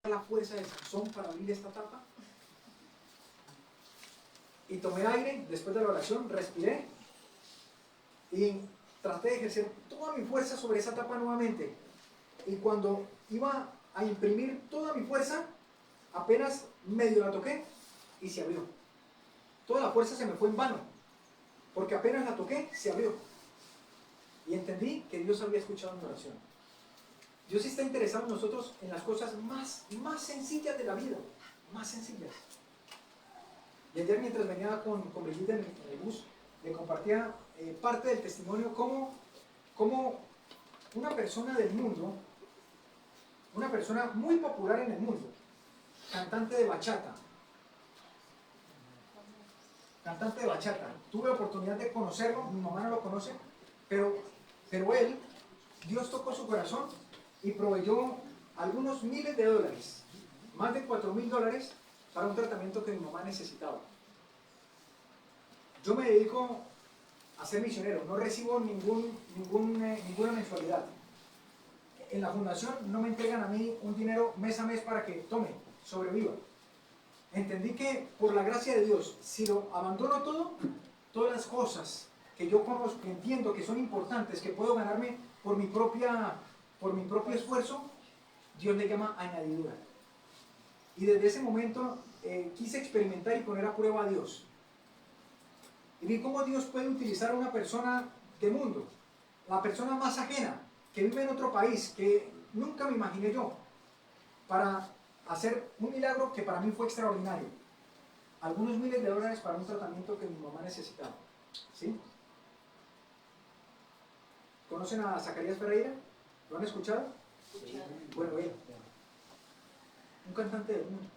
la fuerza de Sansón para abrir esta tapa. Y tomé aire después de la oración, respiré y traté de ejercer toda mi fuerza sobre esa tapa nuevamente. Y cuando iba a imprimir toda mi fuerza, apenas medio la toqué y se abrió. Toda la fuerza se me fue en vano, porque apenas la toqué, se abrió. Y entendí que Dios había escuchado mi oración. Dios está interesado en nosotros en las cosas más sencillas de la vida, más sencillas. Y ayer mientras venía con Brigitte en el bus, le compartía parte del testimonio cómo una persona del mundo, una persona muy popular en el mundo, cantante de bachata, tuve oportunidad de conocerlo, mi mamá no lo conoce, pero él, Dios tocó su corazón y proveyó algunos miles de dólares, más de $4,000 para un tratamiento que mi mamá necesitaba. Yo me dedico a ser misionero, no recibo ninguna mensualidad. En la fundación no me entregan a mí un dinero mes a mes para que tome, sobreviva. Entendí que por la gracia de Dios, si lo abandono todo, todas las cosas que yo conozco, que entiendo que son importantes, que puedo ganarme por mi propio esfuerzo, Dios le llama añadidura. Y desde ese momento quise experimentar y poner a prueba a Dios. Y vi cómo Dios puede utilizar a una persona de mundo, la persona más ajena, que vive en otro país, que nunca me imaginé yo, para hacer un milagro que para mí fue extraordinario. Algunos miles de dólares para un tratamiento que mi mamá necesitaba. ¿Sí? ¿Conocen a Zacarías Ferreira? ¿Lo han escuchado? Bueno, bien. Un cantante del mundo.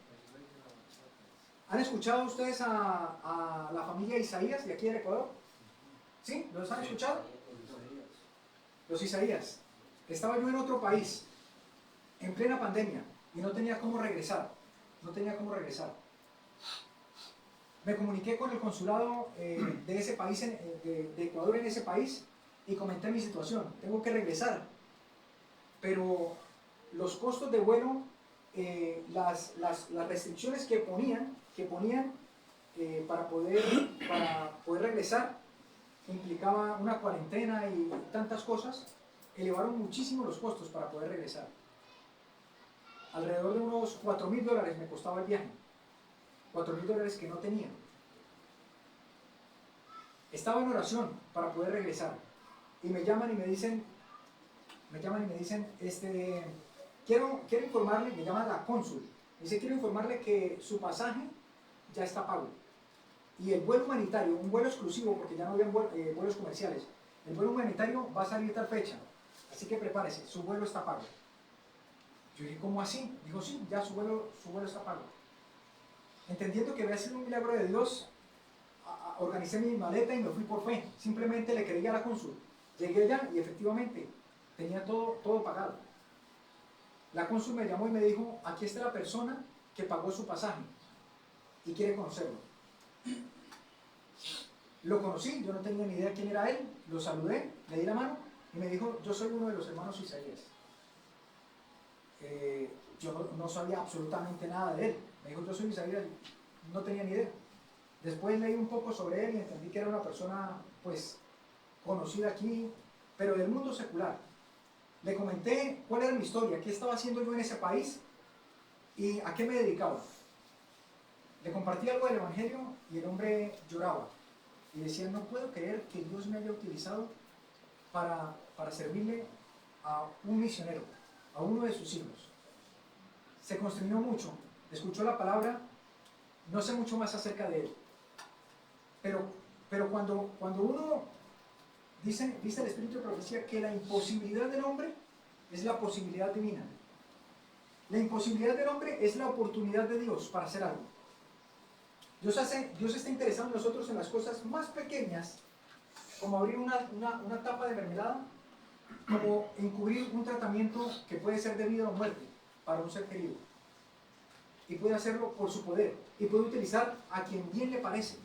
¿Han escuchado ustedes a la familia Isaías de aquí del Ecuador? ¿Sí? ¿Los han escuchado? Los Isaías. Estaba yo en otro país, en plena pandemia, y no tenía cómo regresar. Me comuniqué con el consulado de ese país, de Ecuador en ese país, y comenté mi situación. Tengo que regresar, pero los costos de vuelo, las restricciones que ponían para poder regresar, implicaba una cuarentena y tantas cosas, elevaron muchísimo los costos para poder regresar. Alrededor de unos $4,000 me costaba el viaje, $4,000 que no tenía. Estaba en oración para poder regresar y me llaman y me dicen, quiero informarle, me llama la cónsul, me dice, quiero informarle que su pasaje ya está pago. Y el vuelo humanitario, un vuelo exclusivo, porque ya no había vuelos comerciales, el vuelo humanitario va a salir tal fecha, así que prepárese, su vuelo está pago. Yo dije, ¿cómo así? Dijo, sí, ya su vuelo está pago. Entendiendo que había sido un milagro de Dios, organicé mi maleta y me fui por fe. Simplemente le creí a la cónsul. Llegué allá y efectivamente tenía todo pagado. La cónsul me llamó y me dijo, aquí está la persona que pagó su pasaje y quiere conocerlo. Lo conocí, yo no tenía ni idea quién era él, lo saludé, le di la mano y me dijo, yo soy uno de los hermanos Isaías. Yo no sabía absolutamente nada de él. Me dijo, yo soy Isaías, no tenía ni idea. Después leí un poco sobre él y entendí que era una persona, pues, conocida aquí, pero del mundo secular. Le comenté cuál era mi historia, qué estaba haciendo yo en ese país y a qué me dedicaba. Le compartí algo del Evangelio y el hombre lloraba y decía, no puedo creer que Dios me haya utilizado para servirle a un misionero, a uno de sus hijos. Se constreñó mucho, escuchó la palabra, no sé mucho más acerca de él. Pero cuando uno dice el Espíritu de Profecía que la imposibilidad del hombre es la posibilidad divina. La imposibilidad del hombre es la oportunidad de Dios para hacer algo. Dios está interesado en nosotros en las cosas más pequeñas, como abrir una tapa de mermelada, como encubrir un tratamiento que puede ser de vida o muerte para un ser querido. Y puede hacerlo por su poder. Y puede utilizar a quien bien le parece.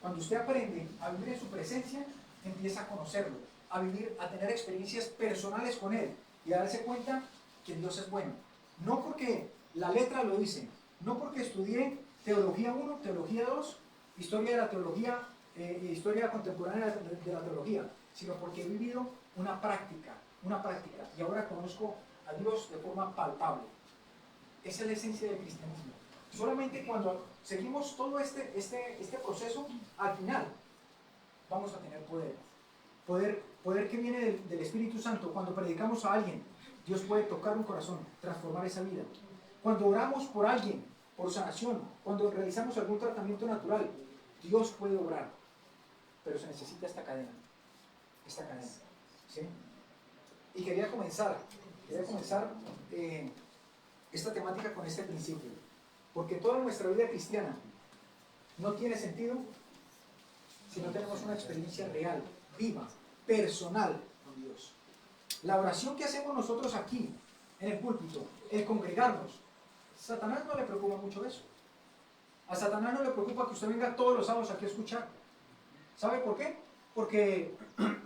Cuando usted aprende a vivir en su presencia, empieza a conocerlo, a tener experiencias personales con Él y a darse cuenta que Dios es bueno. No porque la letra lo dice, no porque estudié teología 1, teología 2, historia de la teología, historia contemporánea de la teología, sino porque he vivido una práctica, y ahora conozco a Dios de forma palpable. Esa es la esencia del cristianismo. Solamente cuando seguimos todo este proceso, al final vamos a tener poder que viene del Espíritu Santo. Cuando predicamos a alguien, Dios puede tocar un corazón, transformar esa vida. Cuando oramos por alguien, por sanación, cuando realizamos algún tratamiento natural, Dios puede obrar, pero se necesita esta cadena, ¿sí? Y quería comenzar esta temática con este principio, porque toda nuestra vida cristiana no tiene sentido si no tenemos una experiencia real, viva, personal con Dios. La oración que hacemos nosotros aquí, en el púlpito, el congregarnos, a Satanás no le preocupa mucho eso. A Satanás no le preocupa que usted venga todos los sábados aquí a escuchar. ¿Sabe por qué? Porque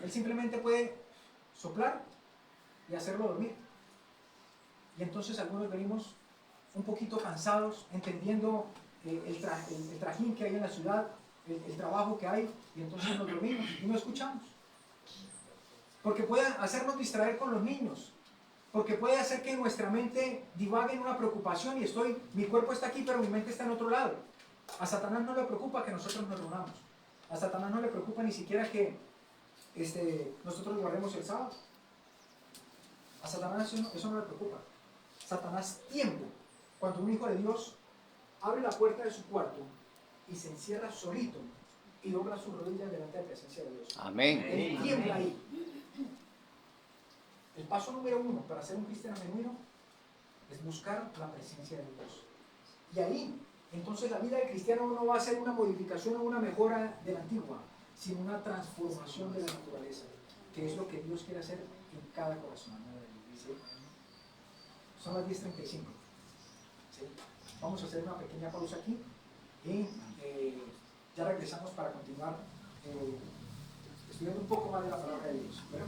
él simplemente puede soplar y hacerlo dormir. Y entonces algunos venimos un poquito cansados, entendiendo el trajín que hay en la ciudad, el trabajo que hay, y entonces nos dormimos y no escuchamos. Porque puede hacernos distraer con los niños, porque puede hacer que nuestra mente divague en una preocupación y mi cuerpo está aquí pero mi mente está en otro lado. A Satanás no le preocupa que nosotros nos reunamos. A Satanás no le preocupa ni siquiera que nosotros guardemos el sábado. A Satanás eso no le preocupa. Satanás tiembla cuando un hijo de Dios abre la puerta de su cuarto y se encierra solito y dobla sus rodillas delante de la presencia de Dios. Amén. Él tiembla ahí. El paso número 1 para ser un cristiano genuino es buscar la presencia de Dios. Y ahí, entonces la vida del cristiano no va a ser una modificación o una mejora de la antigua, sino una transformación de la naturaleza, que es lo que Dios quiere hacer en cada corazón. ¿Sí? Son las 10:35. ¿Sí? Vamos a hacer una pequeña pausa aquí y ya regresamos para continuar estudiando un poco más de la palabra de Dios. ¿Verdad?